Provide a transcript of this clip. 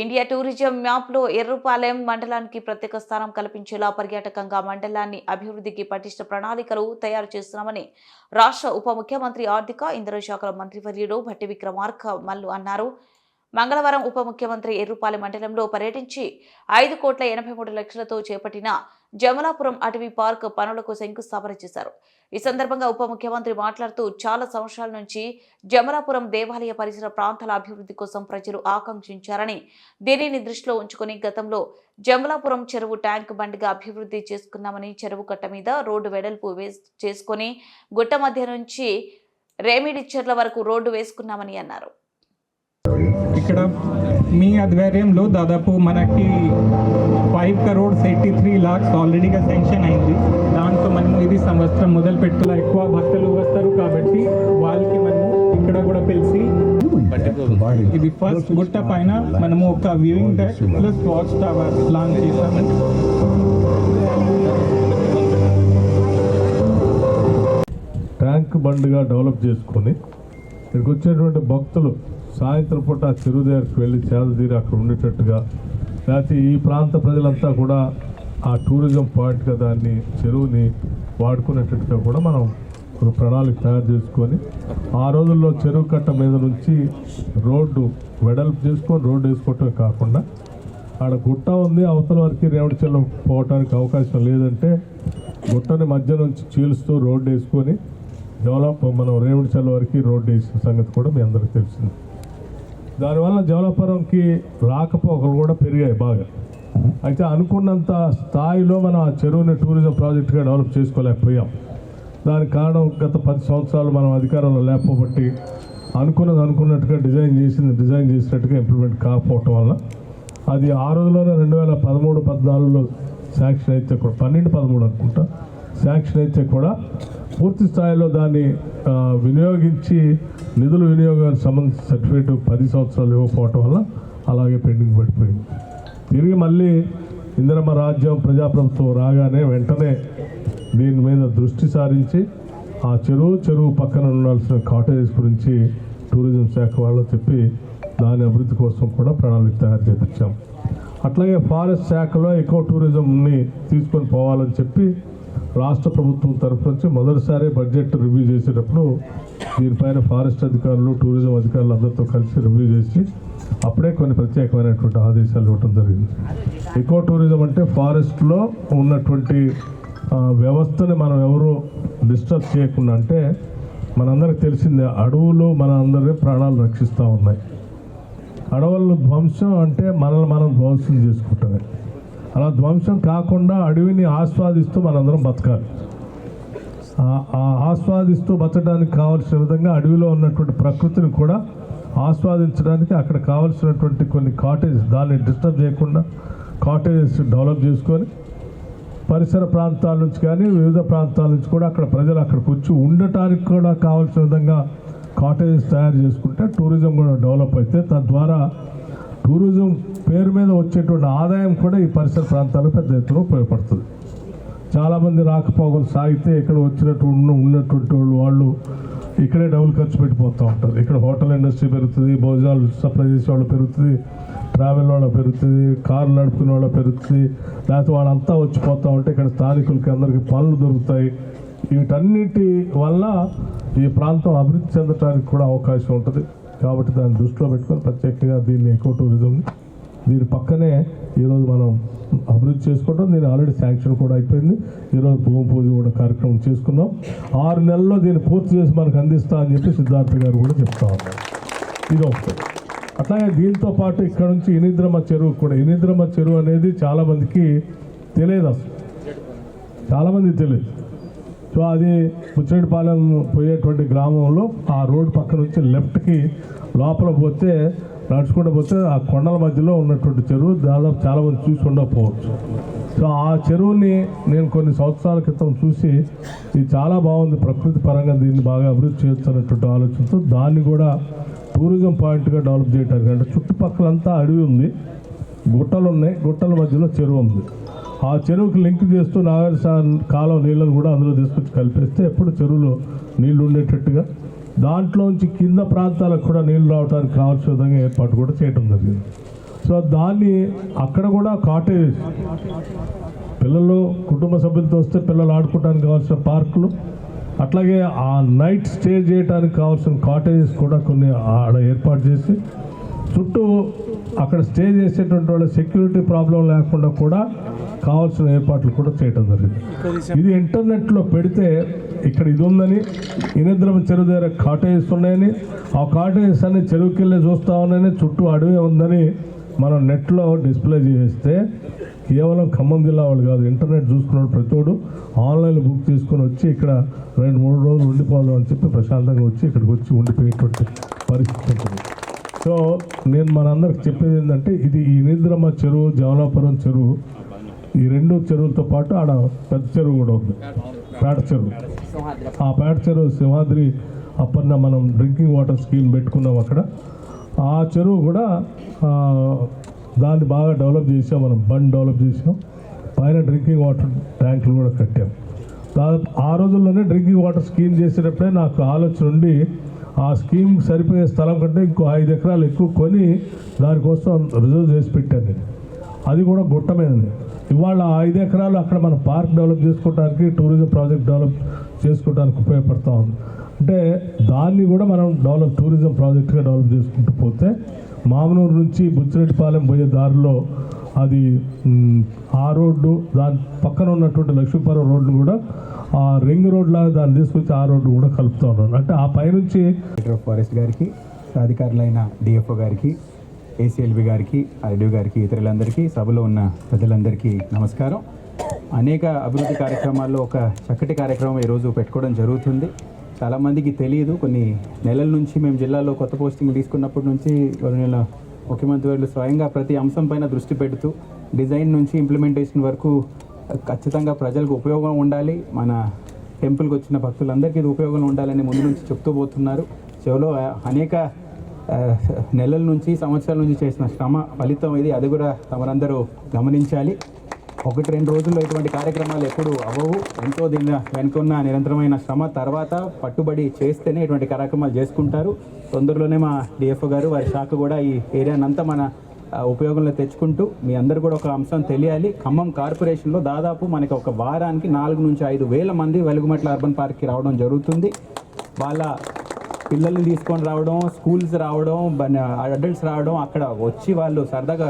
India tourism మ్యాప్లో ఎర్రుపాలెం మండలానికి ప్రత్యేక స్థానం కల్పించేలా పర్యాటకంగా మండలాన్ని అభివృద్ధికి పటిష్ట ప్రణాళికలు తయారు చేస్తున్నామని రాష్ట్ర ఉప ముఖ్యమంత్రి ఆర్థిక ఇంధన శాఖల మంత్రివర్యులు భట్టి విక్రమార్క మల్లు అన్నారు. మంగళవారం ఉప ముఖ్యమంత్రి ఎర్రుపాలెం మండలంలో పర్యటించి 5,83,00,000తో చేపట్టిన జమలాపురం అటవీ పార్క్ పనులకు శంకుస్థాపన చేశారు. ఈ సందర్భంగా ఉప ముఖ్యమంత్రి మాట్లాడుతూ చాలా సంవత్సరాల నుంచి జమలాపురం దేవాలయ పరిసర ప్రాంతాల అభివృద్ధి కోసం ప్రజలు ఆకాంక్షించారని, దీనిని దృష్టిలో ఉంచుకుని గతంలో జమలాపురం చెరువు ట్యాంక్ బండిగా అభివృద్ధి చేసుకున్నామని, చెరువు కట్ట మీద రోడ్డు వెడల్పు చేసుకుని గుట్ట మధ్య నుంచి రేమిడిచెర్ల వరకు రోడ్డు వేసుకున్నామని అన్నారు. ఇక్కడ మీ ఆధ్వర్యంలో దాదాపు మనకి 5,83 lakhs ఆల్రెడీగా శాంక్షన్ అయింది. దాంతో మనము ఇది సంవత్సరం మొదలు పెట్టులా ఎక్కువ భక్తులు వస్తారు కాబట్టి వాళ్ళకి మనము ఇక్కడ కూడా పిలిచి ఇది ఫస్ట్ గుట్ట పైన మనము ఒక viewing deck plus watch tower plan చేశాము. ట్యాంక్ బండ్గా డెవలప్ చేసుకొని ఇక్కడికి వచ్చేటువంటి భక్తులు సాయంత్రం పూట చెరువు దగ్గరికి వెళ్ళి చేదతీరి అక్కడ ఉండేటట్టుగా, లేకపోతే ఈ ప్రాంత ప్రజలంతా కూడా ఆ టూరిజం పాయింట్గా దాన్ని చెరువుని వాడుకునేటట్టుగా కూడా మనం ఒక ప్రణాళిక తయారు చేసుకొని ఆ రోజుల్లో చెరువు కట్ట మీద నుంచి రోడ్డు వెడల్పు చేసుకొని రోడ్డు వేసుకోవటమే కాకుండా ఆడ గుట్ట ఉంది, అవతల వరకు రేవడిచెర్ల పోవటానికి అవకాశం లేదంటే గుట్టని మధ్య నుంచి చీలుస్తూ రోడ్డు వేసుకొని మనం రేవడిచెర్ల వరకు రోడ్డు వేసిన సంగతి కూడా మీ అందరికీ తెలిసింది. దానివల్ల జమలాపురంకి రాకపోకలు కూడా పెరిగాయి బాగా. అయితే అనుకున్నంత స్థాయిలో మనం ఆ చెరువుని టూరిజం ప్రాజెక్టుగా డెవలప్ చేసుకోలేకపోయాం. దానికి కారణం గత 10 సంవత్సరాలు మనం అధికారంలో లేకపోబట్టి అనుకున్నట్టుగా డిజైన్ చేసినట్టుగా ఇంప్లిమెంట్ కాకపోవటం వల్ల అది ఆ రోజుల్లోనే 2013-14లో శాంక్షన్ అయితే కూడా 12-13 అనుకుంటా శాంక్షన్ అయితే కూడా పూర్తి స్థాయిలో దాన్ని వినియోగించి నిధుల వినియోగానికి సంబంధించిన సర్టిఫికేట్ 10 సంవత్సరాలు ఇవ్వకపోవటం వల్ల అలాగే పెండింగ్ పడిపోయింది. తిరిగి మళ్ళీ ఇందిరమ్మ రాజ్యం ప్రజాప్రభుత్వం రాగానే వెంటనే దీని మీద దృష్టి సారించి ఆ చెరువు పక్కన ఉండాల్సిన కాటేజెస్ గురించి టూరిజం శాఖ వాళ్ళు చెప్పి దాని అభివృద్ధి కోసం కూడా ప్రణాళిక తయారు చేయించాం. అట్లాగే ఫారెస్ట్ శాఖలో ఎకో టూరిజంని తీసుకొని పోవాలని చెప్పి రాష్ట్ర ప్రభుత్వం తరఫు నుంచి మొదటిసారి బడ్జెట్ రివ్యూ చేసేటప్పుడు దీనిపైన ఫారెస్ట్ అధికారులు టూరిజం అధికారులు అందరితో కలిసి రివ్యూ చేసి అప్పుడే కొన్ని ప్రత్యేకమైనటువంటి ఆదేశాలు ఇవ్వడం జరిగింది. ఎకో టూరిజం అంటే ఫారెస్ట్లో ఉన్నటువంటి వ్యవస్థని మనం ఎవరు డిస్టర్బ్ చేయకుండా, అంటే మనందరికి తెలిసిందే అడవులు మన అందరి ప్రాణాలు రక్షిస్తూ ఉన్నాయి. అడవుల ధ్వంసం అంటే మనల్ని మనం ధ్వంసం చేసుకుంటామే. అలా ధ్వంసం కాకుండా అడవిని ఆస్వాదిస్తూ మనందరం బతకాలి. ఆస్వాదిస్తూ బతకడానికి కావాల్సిన విధంగా అడవిలో ఉన్నటువంటి ప్రకృతిని కూడా ఆస్వాదించడానికి అక్కడ కావాల్సినటువంటి కొన్ని కాటేజెస్, దాన్ని డిస్టర్బ్ చేయకుండా కాటేజెస్ డెవలప్ చేసుకొని పరిసర ప్రాంతాల నుంచి కానీ వివిధ ప్రాంతాల నుంచి కూడా అక్కడ ప్రజలు అక్కడికి వచ్చి ఉండటానికి కూడా కావాల్సిన విధంగా కాటేజెస్ తయారు చేసుకుంటే టూరిజం కూడా డెవలప్ అయితే తద్వారా టూరిజం పేరు మీద వచ్చేటువంటి ఆదాయం కూడా ఈ పరిసర ప్రాంతాలకు పెద్ద ఎత్తున ఉపయోగపడుతుంది. చాలామంది రాకపోకలు సాగితే ఇక్కడ ఉన్నటువంటి వాళ్ళు ఇక్కడే డబ్బులు ఖర్చు పెట్టిపోతూ ఉంటారు. ఇక్కడ హోటల్ ఇండస్ట్రీ పెరుగుతుంది, భోజనాలు సప్లై చేసే వాళ్ళు పెరుగుతుంది, ట్రావెల్ వాళ్ళ పెరుగుతుంది, కార్లు నడుపుకునే వాళ్ళ పెరుగుతుంది, లేకపోతే వాళ్ళంతా వచ్చిపోతూ ఉంటే ఇక్కడ స్థానికులకి అందరికీ పనులు దొరుకుతాయి. వీటన్నిటి వల్ల ఈ ప్రాంతం అభివృద్ధి చెందడానికి కూడా అవకాశం ఉంటుంది. కాబట్టి దాన్ని దృష్టిలో పెట్టుకొని ప్రత్యేకంగా దీన్ని ఎకో టూరిజంని దీని పక్కనే ఈరోజు మనం అభివృద్ధి చేసుకుంటాం. దీన్ని ఆల్రెడీ శాంక్షన్ కూడా అయిపోయింది. ఈరోజు భూమి పూజ కూడా కార్యక్రమం చేసుకున్నాం. 6 నెలల్లో దీన్ని పూర్తి చేసి మనకు అందిస్తా అని చెప్పి సిద్ధార్థ గారు కూడా చెప్తా ఉన్నారు. ఇది ఒకటి. అట్లాగే దీంతో పాటు ఇక్కడ నుంచి ఇనిద్రమ్మ చెరువు కూడా, ఇనిద్రమ్మ చెరువు అనేది చాలామందికి తెలియదు, అసలు చాలామందికి తెలియదు. సో అది ముచ్చడిపాలెం పోయేటువంటి గ్రామంలో ఆ రోడ్డు పక్క నుంచి లెఫ్ట్కి లోపల పోతే నడుచుకుంటూ పోతే ఆ కొండల మధ్యలో ఉన్నటువంటి చెరువు దాదాపు చాలామంది చూసి ఉండకపోవచ్చు. సో ఆ చెరువుని నేను కొన్ని సంవత్సరాల క్రితం చూసి ఇది చాలా బాగుంది, ప్రకృతి పరంగా దీన్ని బాగా అభివృద్ధి చేయొచ్చు అనేటువంటి ఆలోచనతో దాన్ని కూడా టూరిజం పాయింట్గా డెవలప్ చేయడానికి, అంటే చుట్టుపక్కలంతా అడవి ఉంది, గుట్టలు ఉన్నాయి, గుట్టల మధ్యలో చెరువు ఉంది. ఆ చెరువుకి లింక్ చేస్తూ నాగార్జున కాలం నీళ్ళను కూడా అందులో తీసుకొచ్చి కలిపేస్తే ఎప్పుడు చెరువులో నీళ్లు ఉండేటట్టుగా దాంట్లోంచి కింద ప్రాంతాలకు కూడా నీళ్లు రావడానికి కావాల్సిన విధంగా ఏర్పాటు కూడా చేయడం జరిగింది. సో దాన్ని అక్కడ కూడా కాటేజ్, పిల్లలు కుటుంబ సభ్యులతో వస్తే పిల్లలు ఆడుకోవడానికి కావాల్సిన పార్కులు, అట్లాగే ఆ నైట్ స్టే చేయడానికి కావాల్సిన కాటేజెస్ కూడా కొన్ని ఆడ ఏర్పాటు చేసి చుట్టూ అక్కడ స్టే చేసేటువంటి వాళ్ళ సెక్యూరిటీ ప్రాబ్లం లేకుండా కూడా కావాల్సిన ఏర్పాట్లు కూడా చేయడం జరిగింది. ఇది ఇంటర్నెట్లో పెడితే ఇక్కడ ఇది ఉందని, ఇనిద్రం చెరువు దగ్గర కాటేజెస్ ఉన్నాయని, ఆ కాటేజెస్ అన్ని చెరువుకి వెళ్ళి చూస్తా ఉన్నాయని, చుట్టూ అడవి ఉందని మనం నెట్లో డిస్ప్లే చేస్తే కేవలం ఖమ్మం జిల్లా వాళ్ళు కాదు, ఇంటర్నెట్ చూసుకున్నాడు ప్రతివాడు ఆన్లైన్లో బుక్ చేసుకొని వచ్చి ఇక్కడ 2-3 రోజులు ఉండిపోదాం అని చెప్పి ప్రశాంతంగా వచ్చి ఇక్కడికి వచ్చి ఉండిపోయేటువంటి పరిస్థితి ఉంటుంది. సో నేను మనందరికి చెప్పేది ఏంటంటే, ఇది ఈ నిద్రమ్మ చెరువు, జమలాపురం చెరువు, ఈ 2 చెరువులతో పాటు ఆడ పెద్ద చెరువు కూడా ఉంది, పేట చెరువు. ఆ పేట చెరువు సింహాద్రి అప్పన్న మనం డ్రింకింగ్ వాటర్ స్కీమ్ పెట్టుకున్నాం అక్కడ. ఆ చెరువు కూడా దాన్ని బాగా డెవలప్ చేసాం, మనం బండ్ డెవలప్ చేసాం, పైన డ్రింకింగ్ వాటర్ ట్యాంకులు కూడా కట్టాం. దాదాపు ఆ రోజుల్లోనే డ్రింకింగ్ వాటర్ స్కీమ్ చేసేటప్పుడే నాకు ఆలోచన ఉండి ఆ స్కీమ్ సరిపోయే స్థలం కంటే ఇంకో 5 ఎకరాలు ఎక్కువ కొని దానికోసం రిజర్వ్ చేసి పెట్టాను నేను. అది కూడా గుట్టమైనది. ఇవాళ 5 ఎకరాలు అక్కడ మన పార్క్ డెవలప్ చేసుకోవడానికి, టూరిజం ప్రాజెక్ట్ డెవలప్ చేసుకోవడానికి ఉపయోగపడతా ఉంది. అంటే దాన్ని కూడా మనం టూరిజం ప్రాజెక్ట్గా డెవలప్ చేసుకుంటూ పోతే మామనూరు నుంచి బుచ్చిరెడ్డిపాలెం పోయే దారిలో అది ఆ రోడ్డు, దాని పక్కన ఉన్నటువంటి లక్ష్మీపురం రోడ్డు కూడా ఆ రింగ్ రోడ్ లాగా దాన్ని తీసుకొచ్చి ఆ రోడ్డు కూడా కలుపుతూ ఉన్నాను. అంటే ఆ పైనుంచి డైరెక్టర్ ఆఫ్ ఫారెస్ట్ గారికి, అధికారులైన డిఎఫ్ఓ గారికి, ఏసీఎల్బి గారికి, ఆర్డీఓ గారికి, ఇతరులందరికీ, సభలో ఉన్న పెద్దలందరికీ నమస్కారం. అనేక అభివృద్ధి కార్యక్రమాల్లో ఒక చక్కటి కార్యక్రమం ఈరోజు పెట్టుకోవడం జరుగుతుంది. చాలామందికి తెలియదు. కొన్ని నెలల నుంచి మేము జిల్లాలో కొత్త పోస్టింగ్ తీసుకున్నప్పటి నుంచి ముఖ్యమంత్రి వాళ్ళు స్వయంగా ప్రతి అంశం పైన దృష్టి పెడుతూ డిజైన్ నుంచి ఇంప్లిమెంటేషన్ వరకు ఖచ్చితంగా ప్రజలకు ఉపయోగం ఉండాలి, మన టెంపుల్కి వచ్చిన భక్తులందరికీ ఇది ఉపయోగం ఉండాలని ముందు నుంచి చెప్తూ పోతున్నారు. చెవులో అనేక నెలల నుంచి, సంవత్సరాల నుంచి చేసిన శ్రమ ఫలితం ఇది. అది కూడా తమరందరూ గమనించాలి. 1-2 రోజుల్లో ఇటువంటి కార్యక్రమాలు ఎప్పుడు అవ్వవు. ఎంతో దీని వెనుకున్న నిరంతరమైన శ్రమ తర్వాత పట్టుబడి చేస్తేనే ఇటువంటి కార్యక్రమాలు చేసుకుంటారు. తొందరలోనే మా డిఎఫ్ఓ గారు, వారి శాఖ కూడా ఈ ఏరియానంతా మన ఉపయోగంలో తెచ్చుకుంటూ, మీ అందరూ కూడా ఒక అంశం తెలియాలి. ఖమ్మం కార్పొరేషన్లో దాదాపు మనకి ఒక వారానికి 4 నుంచి 5 వేల మంది వెలుగుమట్ల అర్బన్ పార్క్కి రావడం జరుగుతుంది. వాళ్ళ పిల్లల్ని తీసుకొని రావడం, స్కూల్స్ రావడం, అడల్ట్స్ రావడం, అక్కడ వచ్చి వాళ్ళు సరదాగా